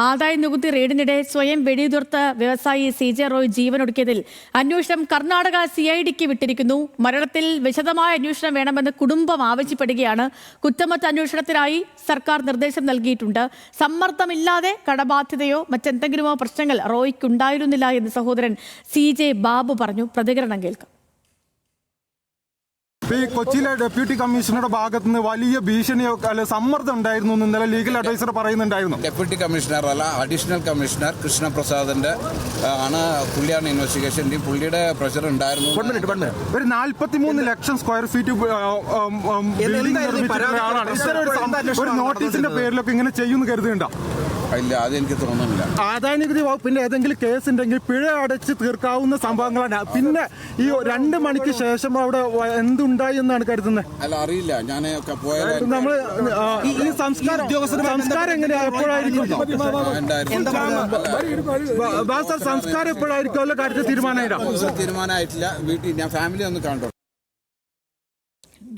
ആദായ നികുതി റെയ്ഡിനിടെ സ്വയം വെടിയുതിർത്ത വ്യവസായി CJ റോയ് ജീവനൊടുക്കിയതിൽ അന്വേഷണം കർണാടക CIDക്ക് വിട്ടിരിക്കുന്നു. മരണത്തിൽ വിശദമായ അന്വേഷണം വേണമെന്ന് കുടുംബം ആവശ്യപ്പെടുകയാണ്. കുറ്റമറ്റ അന്വേഷണത്തിനായി സർക്കാർ നിർദ്ദേശം നൽകിയിട്ടുണ്ട്. സമ്മർദ്ദമില്ലാതെ കടബാധ്യതയോ മറ്റെന്തെങ്കിലുമോ പ്രശ്നങ്ങൾ റോയ്ക്കുണ്ടായിരുന്നില്ല എന്ന് സഹോദരൻ CJ ബാബു പറഞ്ഞു. പ്രതികരണം കേൾക്കാം. ഈ കൊച്ചിയിലെ ഡെപ്യൂട്ടി കമ്മീഷണറുടെ ഭാഗത്ത് നിന്ന് വലിയ ഭീഷണിയോ അല്ലെ സമ്മർദ്ദം ഉണ്ടായിരുന്നു എന്ന് ഇന്നലെ ലീഗൽ അഡ്വൈസർ പറയുന്നുണ്ടായിരുന്നു. ഡെപ്യൂട്ടി കമ്മീഷണർ അല്ല, അഡീഷണൽ കമ്മീഷണർ കൃഷ്ണപ്രസാദിന്റെ ആണ് പുള്ളിയാണ് ഇൻവെസ്റ്റിഗേഷൻ ടീം. പുള്ളിയുടെ പ്രഷർ ഉണ്ടായിരുന്നു. ഒരു 43 ലക്ഷം സ്ക്വയർ ഫീറ്റ് ഒരു നോട്ടീസിന്റെ പേരിലൊക്കെ ഇങ്ങനെ ചെയ്യുമെന്ന് കരുതുന്നുണ്ടോ? ഇല്ല, അതെനിക്ക് തോന്നുന്നില്ല. ആദായ നികുതി വകുപ്പിന്റെ ഏതെങ്കിലും കേസ് ഉണ്ടെങ്കിൽ പിഴ അടച്ച് തീർക്കാവുന്ന സംഭവങ്ങളാണ്. പിന്നെ ഈ 2 മണിക്ക് ശേഷം അവിടെ എന്തുണ്ടായി എന്നാണ് കരുതുന്നത്? അല്ല, അറിയില്ല. ഞാൻ നമ്മള് ഈ സംസ്കാരം എങ്ങനെയാ എപ്പോഴായിരിക്കും സംസ്കാരം എപ്പോഴായിരിക്കും കാര്യത്തിൽ തീരുമാനമായിട്ടില്ല. വീട്ടിൽ ഞാൻ ഫാമിലി ഒന്ന് കണ്ടു.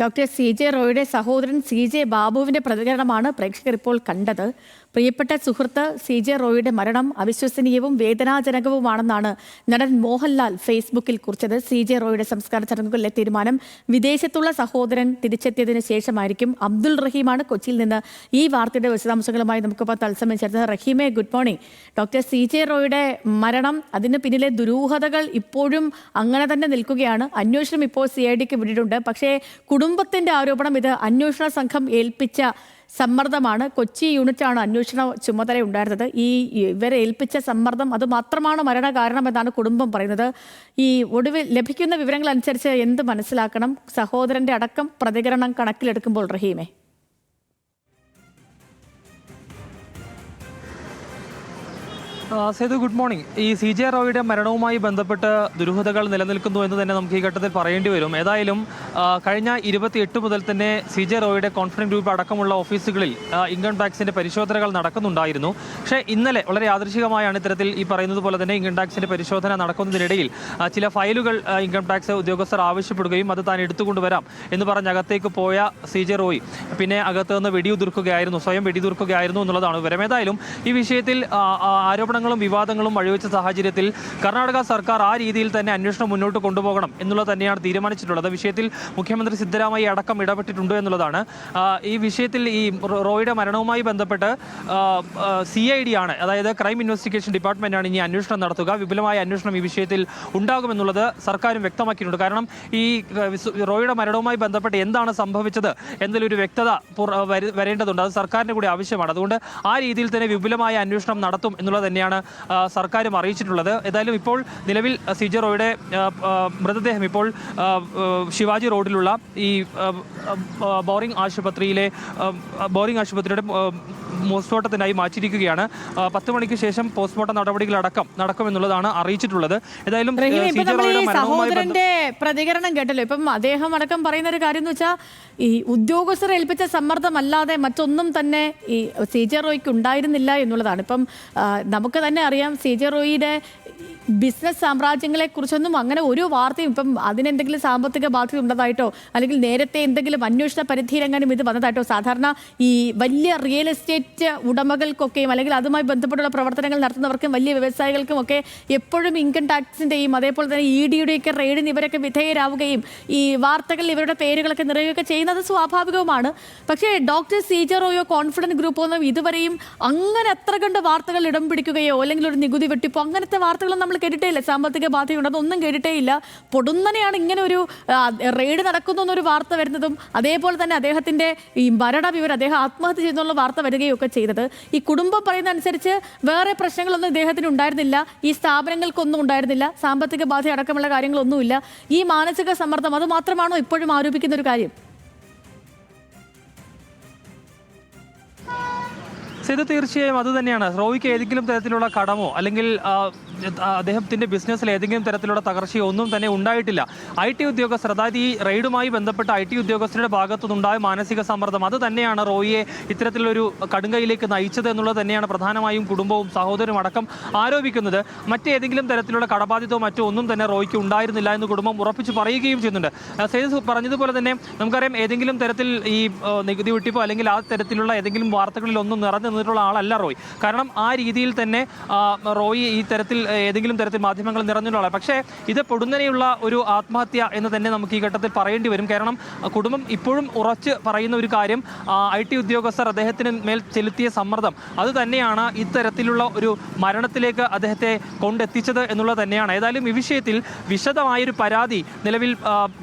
ഡോക്ടർ CJ റോയുടെ സഹോദരൻ CJ ബാബുവിന്റെ പ്രതികരണമാണ് പ്രേക്ഷകർ ഇപ്പോൾ കണ്ടത്. പ്രിയപ്പെട്ട സുഹൃത്ത് CJ റോയുടെ മരണം അവിശ്വസനീയവും വേദനാജനകവുമാണെന്നാണ് നടൻ മോഹൻലാൽ ഫേസ്ബുക്കിൽ കുറിച്ചത്. CJ റോയുടെ സംസ്കാര ചടങ്ങുകളിലെ തീരുമാനം വിദേശത്തുള്ള സഹോദരൻ തിരിച്ചെത്തിയതിനു ശേഷമായിരിക്കും. അബ്ദുൾ റഹീമാണ് കൊച്ചിയിൽ നിന്ന് ഈ വാർത്തയുടെ വിശദാംശങ്ങളുമായി നമുക്കിപ്പോൾ തത്സമയം ചേർത്തത്. റഹീമെ, ഗുഡ് മോർണിംഗ്. ഡോക്ടർ CJ റോയുടെ മരണം, അതിന് പിന്നിലെ ദുരൂഹതകൾ ഇപ്പോഴും അങ്ങനെ തന്നെ നിൽക്കുകയാണ്. അന്വേഷണം ഇപ്പോൾ CIDക്ക് വിട്ടിട്ടുണ്ട്. പക്ഷേ കുടുംബത്തിന്റെ ആരോപണം ഇത് അന്വേഷണ സംഘം ഏൽപ്പിച്ച സമ്മർദ്ദമാണ്. കൊച്ചി യൂണിറ്റാണ് അന്വേഷണ ചുമതല ഉണ്ടായിരുന്നത്. ഇവരെ ഏൽപ്പിച്ച സമ്മർദ്ദം അത് മാത്രമാണ് മരണ കാരണമെന്നാണ് കുടുംബം പറയുന്നത്. ഈ ഒടുവിൽ ലഭിക്കുന്ന വിവരങ്ങൾ അനുസരിച്ച് എന്ത് മനസ്സിലാക്കണം? സഹോദരന്റെ അടക്കം പ്രതികരണം കണക്കിലെടുക്കുമ്പോൾ റഹീമെ. Sethu, good morning. ഈ CJ റോയുടെ മരണവുമായി ബന്ധപ്പെട്ട് ദുരൂഹതകൾ നിലനിൽക്കുന്നു എന്ന് തന്നെ നമുക്ക് ഈ ഘട്ടത്തിൽ പറയേണ്ടി വരും. ഏതായാലും കഴിഞ്ഞ 28 മുതൽ തന്നെ CJ റോയുടെ കോൺഫിഡൻസ് ഗ്രൂപ്പ് അടക്കമുള്ള ഓഫീസുകളിൽ ഇൻകം ടാക്സിന്റെ പരിശോധനകൾ നടക്കുന്നുണ്ടായിരുന്നു. പക്ഷേ ഇന്നലെ വളരെ യാദൃശികമായാണ് ഇത്തരത്തിൽ ഈ പറയുന്നത് പോലെ തന്നെ ഇൻകം ടാക്സിന്റെ പരിശോധന നടക്കുന്നതിനിടയിൽ ചില ഫയലുകൾ ഇൻകം ടാക്സ് ഉദ്യോഗസ്ഥർ ആവശ്യപ്പെടുകയും അത് താൻ എടുത്തുകൊണ്ടുവരാം എന്ന് പറഞ്ഞ് അകത്തേക്ക് പോയ CJ റോയ് പിന്നെ അകത്ത് നിന്ന് വെടിയുതിർക്കുകയായിരുന്നു, സ്വയം വെടിയുതിർക്കുകയായിരുന്നു എന്നുള്ളതാണ് വിവരം. ഏതായാലും ഈ വിഷയത്തിൽ ആരോപണങ്ങളും വിവാദങ്ങളും വഴിവെച്ച സാഹചര്യത്തിൽ കർണാടക സർക്കാർ ആ രീതിയിൽ തന്നെ അന്വേഷണം മുന്നോട്ട് കൊണ്ടുപോകണം എന്നുള്ളത് തന്നെയാണ് തീരുമാനിച്ചിട്ടുള്ളത്. വിഷയത്തിൽ മുഖ്യമന്ത്രി സിദ്ധരാമയ്യ അടക്കം ഇടപെട്ടിട്ടുണ്ട് എന്നുള്ളതാണ്. ഈ വിഷയത്തിൽ ഈ റോയുടെ മരണവുമായി ബന്ധപ്പെട്ട് CID ആണ്, അതായത് ക്രൈം ഇൻവെസ്റ്റിഗേഷൻ ഡിപ്പാർട്ട്മെന്റ് ആണ് ഇനി അന്വേഷണം നടത്തുക. വിപുലമായ അന്വേഷണം ഈ വിഷയത്തിൽ ഉണ്ടാകുമെന്നുള്ളത് സർക്കാരും വ്യക്തമാക്കിയിട്ടുണ്ട്. കാരണം ഈ റോയുടെ മരണവുമായി ബന്ധപ്പെട്ട് എന്താണ് സംഭവിച്ചത് എന്നതിലൊരു വ്യക്തത വരേണ്ടതുണ്ട്. അത് സർക്കാരിന്റെ കൂടി ആവശ്യമാണ്. അതുകൊണ്ട് ആ രീതിയിൽ തന്നെ വിപുലമായ അന്വേഷണം നടത്തും എന്നുള്ളത് തന്നെയാണ് സർക്കാരും അറിയിച്ചിട്ടുള്ളത്. ഏതായാലും ഇപ്പോൾ നിലവിൽ CJ റോയുടെ മൃതദേഹം ഇപ്പോൾ ശിവാജി റോഡിലുള്ള ഈ ബോറിംഗ് ആശുപത്രിയുടെ പോസ്റ്റ്മോർട്ടത്തിനായി മാറ്റിയിരിക്കുകയാണ്. 10 മണിക്ക് ശേഷം പോസ്റ്റ്മോർട്ടം നടപടികളടക്കം നടക്കുമെന്നുള്ളതാണ് അറിയിച്ചിട്ടുള്ളത്. ഏതായാലും സഹോദരന്റെ പ്രതികരണം കേട്ടല്ലോ. ഇപ്പം അദ്ദേഹം അടക്കം പറയുന്ന ഒരു കാര്യം എന്ന് വെച്ചാൽ ഈ ഉദ്യോഗസ്ഥർ ഏൽപ്പിച്ച സമ്മർദ്ദമല്ലാതെ മറ്റൊന്നും തന്നെ ഈ CJ റോയ്ക്ക് ഉണ്ടായിരുന്നില്ല എന്നുള്ളതാണ്. ഇപ്പം നമുക്ക് തന്നെ അറിയാം CJ റോയിയുടെ ബിസിനസ് സാമ്രാജ്യങ്ങളെ കുറിച്ചൊന്നും അങ്ങനെ ഒരു വാർത്തയും ഇപ്പം അതിനെന്തെങ്കിലും സാമ്പത്തിക ബാധ്യത ഉള്ളതായിട്ടോ അല്ലെങ്കിൽ നേരത്തെ എന്തെങ്കിലും അന്വേഷണ പരിധിയിലെങ്ങാനും ഇത് വന്നതായിട്ടോ സാധാരണ ഈ വലിയ റിയൽ എസ്റ്റേറ്റ് ഉടമകൾക്കൊക്കെയും അല്ലെങ്കിൽ അതുമായി ബന്ധപ്പെട്ടുള്ള പ്രവർത്തനങ്ങൾ നടത്തുന്നവർക്കും വലിയ വ്യവസായികൾക്കും ഒക്കെ എപ്പോഴും ഇൻകം ടാക്സിന്റെയും അതേപോലെ തന്നെ EDയുടെയൊക്കെ റെയ്ഡിന് ഇവരൊക്കെ വിധേയരാവുകയും ഈ വാർത്തകളിൽ ഇവരുടെ പേരുകളൊക്കെ നിറയുകയൊക്കെ ചെയ്യുന്നത് സ്വാഭാവികവുമാണ്. പക്ഷേ ഡോക്ടർ CJ റോയോ കോൺഫിഡൻസ് ഗ്രൂപ്പോ ഒന്നും ഇതുവരെയും അങ്ങനെ അത്ര കണ്ട് വാർത്തകൾ ഇടം പിടിക്കുകയോ അല്ലെങ്കിൽ ഒരു നികുതി വെട്ടിപ്പോ അങ്ങനത്തെ വാർത്തകളും നമ്മൾ കേട്ടിട്ടേ ഇല്ല. സാമ്പത്തിക ബാധ്യതയുണ്ടെന്ന് ഒന്നും കേട്ടിട്ടേ ഇല്ല. പൊടുന്നനെയാണ് ഇങ്ങനെ ഒരു റെയ്ഡ് നടക്കുന്നു എന്നൊരു വാർത്ത വരുന്നതും അതേപോലെ തന്നെ അദ്ദേഹത്തിന്റെ ഈ മരണവിവരം അദ്ദേഹം ആത്മഹത്യ ചെയ്തെന്നുള്ള വാർത്ത വരികയൊക്കെ ചെയ്തത്. ഈ കുടുംബം പറയുന്ന അനുസരിച്ച് വേറെ പ്രശ്നങ്ങളൊന്നും ഇദ്ദേഹത്തിന് ഉണ്ടായിരുന്നില്ല, ഈ സ്ഥാപനങ്ങൾക്കൊന്നും ഉണ്ടായിരുന്നില്ല, സാമ്പത്തിക ബാധ്യത അടക്കമുള്ള കാര്യങ്ങളൊന്നുമില്ല. ഈ മാനസിക സമ്മർദ്ദം അത് മാത്രമാണോ ഇപ്പോഴും ആരോപിക്കുന്ന ഒരു കാര്യം? ഇത് തീർച്ചയായും അത് തന്നെയാണ്. റോയ്ക്ക് ഏതെങ്കിലും തരത്തിലുള്ള കടമോ അല്ലെങ്കിൽ അദ്ദേഹത്തിന്റെ ബിസിനസ്സിൽ ഏതെങ്കിലും തരത്തിലുള്ള തകർച്ചയോ ഒന്നും തന്നെ ഉണ്ടായിട്ടില്ല. IT ഉദ്യോഗസ്ഥർ, അതായത് ഈ റെയ്ഡുമായി ബന്ധപ്പെട്ട IT ഉദ്യോഗസ്ഥരുടെ ഭാഗത്തുനിന്നുണ്ടായ മാനസിക സമ്മർദ്ദം അത് തന്നെയാണ് റോയിയെ ഇത്തരത്തിലൊരു കടുങ്കയിലേക്ക് നയിച്ചത് എന്നുള്ളത് തന്നെയാണ് പ്രധാനമായും കുടുംബവും സഹോദരനും അടക്കം ആരോപിക്കുന്നത്. മറ്റേതെങ്കിലും തരത്തിലുള്ള കടബാധ്യതയോ മറ്റോ ഒന്നും തന്നെ റോയ്ക്ക് ഉണ്ടായിരുന്നില്ല എന്ന് കുടുംബം ഉറപ്പിച്ച് പറയുകയും ചെയ്യുന്നുണ്ട്. സെയ്ദ് പറഞ്ഞതുപോലെ തന്നെ നമുക്കറിയാം, ഏതെങ്കിലും തരത്തിൽ ഈ നികുതി വെട്ടിപ്പോ അല്ലെങ്കിൽ ആ തരത്തിലുള്ള ഏതെങ്കിലും വാർത്തകളിൽ ഒന്നും നിറഞ്ഞു നിന്നിട്ടുള്ള ആളല്ല റോയ്. കാരണം ആ രീതിയിൽ തന്നെ റോയ് ഈ തരത്തിൽ ഏതെങ്കിലും തരത്തിൽ മാധ്യമങ്ങൾ നിറഞ്ഞുള്ള ആളാണ്. പക്ഷേ ഇത് പൊടുന്നനെയുള്ള ഒരു ആത്മഹത്യ എന്ന് തന്നെ നമുക്ക് ഈ ഘട്ടത്തിൽ പറയേണ്ടി വരും. കാരണം കുടുംബം ഇപ്പോഴും ഉറച്ച് പറയുന്ന ഒരു കാര്യം, IT ഉദ്യോഗസ്ഥർ അദ്ദേഹത്തിന് മേൽ ചെലുത്തിയ സമ്മർദ്ദം അത് തന്നെയാണ് ഇത്തരത്തിലുള്ള ഒരു മരണത്തിലേക്ക് അദ്ദേഹത്തെ കൊണ്ടെത്തിച്ചത് എന്നുള്ളത് തന്നെയാണ്. ഏതായാലും ഈ വിഷയത്തിൽ വിശദമായൊരു പരാതി നിലവിൽ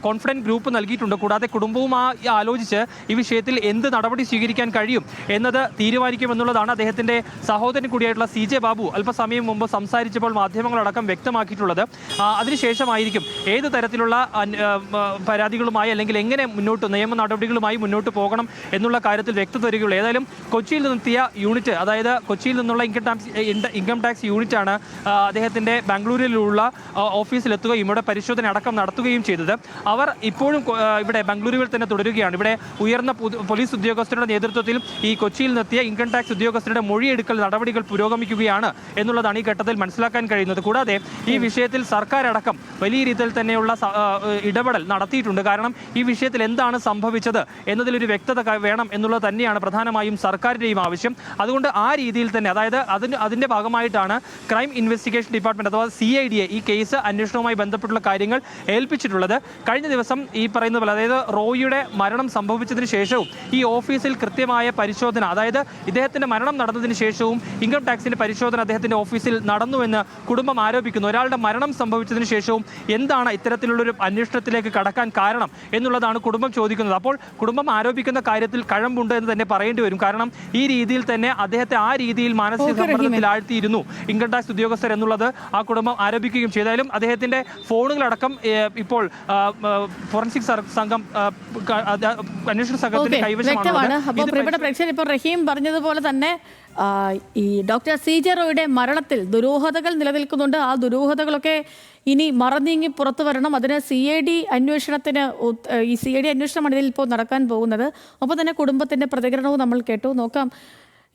കോൺഫിഡൻസ് ഗ്രൂപ്പ് നൽകിയിട്ടുണ്ട്. കൂടാതെ കുടുംബവുമായി ആലോചിച്ച് ഈ വിഷയത്തിൽ എന്ത് നടപടി സ്വീകരിക്കാൻ കഴിയും എന്നത് തീരുമാനിക്കുമെന്നുള്ളതാണ് അദ്ദേഹത്തിന്റെ സഹോദരൻ കൂടിയായിട്ടുള്ള CJ ബാബു അല്പസമയം മുമ്പ് സംസാരിച്ചപ്പോൾ മാധ്യമങ്ങളടക്കം വ്യക്തമാക്കിയിട്ടുള്ളത്. അതിനുശേഷമായിരിക്കും ഏത് തരത്തിലുള്ള പരാതികളുമായി അല്ലെങ്കിൽ എങ്ങനെ മുന്നോട്ട് നിയമ നടപടികളുമായി മുന്നോട്ട് പോകണം എന്നുള്ള കാര്യത്തിൽ വ്യക്തത വരികയുള്ളൂ. ഏതായാലും കൊച്ചിയിൽ നിന്നെത്തിയ യൂണിറ്റ്, അതായത് കൊച്ചിയിൽ നിന്നുള്ള ഇൻകം ടാക്സ് യൂണിറ്റാണ് അദ്ദേഹത്തിന്റെ ബാംഗ്ലൂരിലുള്ള ഓഫീസിലെത്തുകയും ഇവിടെ പരിശോധന അടക്കം നടത്തുകയും ചെയ്തത്. അവർ ഇപ്പോഴും ഇവിടെ ബാംഗ്ലൂരുവിൽ തന്നെ തുടരുകയാണ്. ഇവിടെ ഉയർന്ന പോലീസ് ഉദ്യോഗസ്ഥരുടെ നേതൃത്വത്തിൽ ഈ കൊച്ചിയിൽ നിന്നെത്തിയ ഇൻകം ടാക്സ് ഉദ്യോഗസ്ഥരുടെ മൊഴിയെടുക്കൽ നടപടികൾ പുരോഗമിക്കുകയാണ് എന്നുള്ളതാണ് ഈ ഘട്ടത്തിൽ മനസ്സിലാക്കാൻ കഴിയുന്നത്. കൂടാതെ ഈ വിഷയത്തിൽ സർക്കാർ അടക്കം വലിയ രീതിയിൽ തന്നെയുള്ള ഇടപെടൽ നടത്തിയിട്ടുണ്ട്. കാരണം ഈ വിഷയത്തിൽ എന്താണ് സംഭവിച്ചത് എന്നതിലൊരു വ്യക്തത വേണം എന്നുള്ളത് തന്നെയാണ് പ്രധാനമായും സർക്കാരിൻ്റെയും ആവശ്യം. അതുകൊണ്ട് ആ രീതിയിൽ തന്നെ, അതായത് അതിൻ്റെ ഭാഗമായിട്ടാണ് ക്രൈം ഇൻവെസ്റ്റിഗേഷൻ ഡിപ്പാർട്ട്മെന്റ് അഥവാ CID ഈ കേസ് അന്വേഷണവുമായി ബന്ധപ്പെട്ടുള്ള കാര്യങ്ങൾ ഏൽപ്പിച്ചിട്ടുള്ളത്. കഴിഞ്ഞ ദിവസം ഈ പറയുന്ന പോലെ, അതായത് റോയിയുടെ മരണം സംഭവിച്ചതിന് ശേഷവും ഈ ഓഫീസിൽ കൃത്യമായ പരിശോധന, അതായത് ഇദ്ദേഹത്തിന്റെ മരണം നടന്നതിന് ശേഷവും ഇൻകം ടാക്സിന്റെ പരിശോധന അദ്ദേഹത്തിന്റെ ഓഫീസിൽ നടന്നുവെന്ന് കുടുംബം ആരോപിക്കുന്നു. ഒരാളുടെ മരണം സംഭവിച്ചതിന് ശേഷവും എന്താണ് ഇത്തരത്തിലുള്ളൊരു അന്വേഷണത്തിലേക്ക് കടക്കാൻ കാരണം എന്നുള്ളതാണ് കുടുംബം ചോദിക്കുന്നത്. അപ്പോൾ കുടുംബം ആരോപിക്കുന്ന കാര്യത്തിൽ കഴമ്പുണ്ട് എന്ന് തന്നെ പറയേണ്ടി വരും. കാരണം ഈ രീതിയിൽ തന്നെ അദ്ദേഹത്തെ ആ രീതിയിൽ മാനസിക സമ്മർദ്ദത്തിൽ ആഴ്ത്തിയിരുന്നു ഇൻകം ടാക്സ് ഉദ്യോഗസ്ഥർ എന്നുള്ളത് ആ കുടുംബം ആരോപിക്കുകയും ചെയ്താലും അദ്ദേഹത്തിന്റെ ഫോണുകളടക്കം ഇപ്പോൾ ഫോറൻസിക് സംഘം അന്വേഷണ സംഘത്തിന്റെ കൈവശമാണ്. അപ്പോൾ പ്രിയപ്പെട്ട പ്രേക്ഷകർ, ഇപ്പോൾ റഹീം പറഞ്ഞതുപോലെ തന്നെ ഈ ഡോക്ടർ CJ റോയിയുടെ മരണത്തിൽ ദുരൂഹതകൾ നിലനിൽക്കുന്നുണ്ട്. ആ ദുരൂഹതകളൊക്കെ ഇനി മറന്നീങ്ങി പുറത്തു വരണം. അതിന് CID അന്വേഷണത്തിന് ഈ CID അന്വേഷണമാണ് ഇതിൽ ഇപ്പോൾ നടക്കാൻ പോകുന്നത്. അപ്പോൾ തന്നെ കുടുംബത്തിന്റെ പ്രതികരണവും നമ്മൾ കേട്ടു. നോക്കാം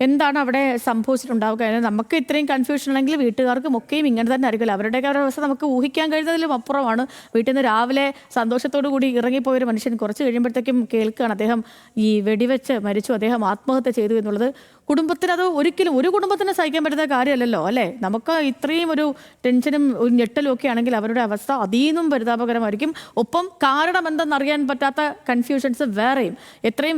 എന്താണ് അവിടെ സംഭവിച്ചിട്ടുണ്ടാവുക. നമുക്ക് ഇത്രയും കൺഫ്യൂഷൻ ഉണ്ടെങ്കിൽ വീട്ടുകാർക്കും ഒക്കെയും ഇങ്ങനെ തന്നെ ആയിരിക്കില്ല. അവരുടെയൊക്കെ അവസ്ഥ നമുക്ക് ഊഹിക്കാൻ കഴിയുന്നതിലും അപ്പുറമാണ്. വീട്ടിൽ നിന്ന് രാവിലെ സന്തോഷത്തോടു കൂടി ഇറങ്ങിപ്പോയൊരു മനുഷ്യൻ കുറച്ച് കഴിയുമ്പോഴത്തേക്കും കേൾക്കുകയാണ് അദ്ദേഹം ഈ വെടിവെച്ച് മരിച്ചു, അദ്ദേഹം ആത്മഹത്യ ചെയ്തു എന്നുള്ളത്. കുടുംബത്തിന് അത് ഒരിക്കലും ഒരു കുടുംബത്തിന് സഹിക്കാൻ പറ്റുന്ന കാര്യമല്ലല്ലോ, അല്ലേ? നമുക്ക് ഇത്രയും ഒരു ടെൻഷനും ഒരു ഞെട്ടലും ഒക്കെ ആണെങ്കിൽ അവരുടെ അവസ്ഥ അതീന്നും പരിതാപകരമായിരിക്കും. ഒപ്പം കാരണം എന്തെന്നറിയാൻ പറ്റാത്ത കൺഫ്യൂഷൻസ് വേറെയും. എത്രയും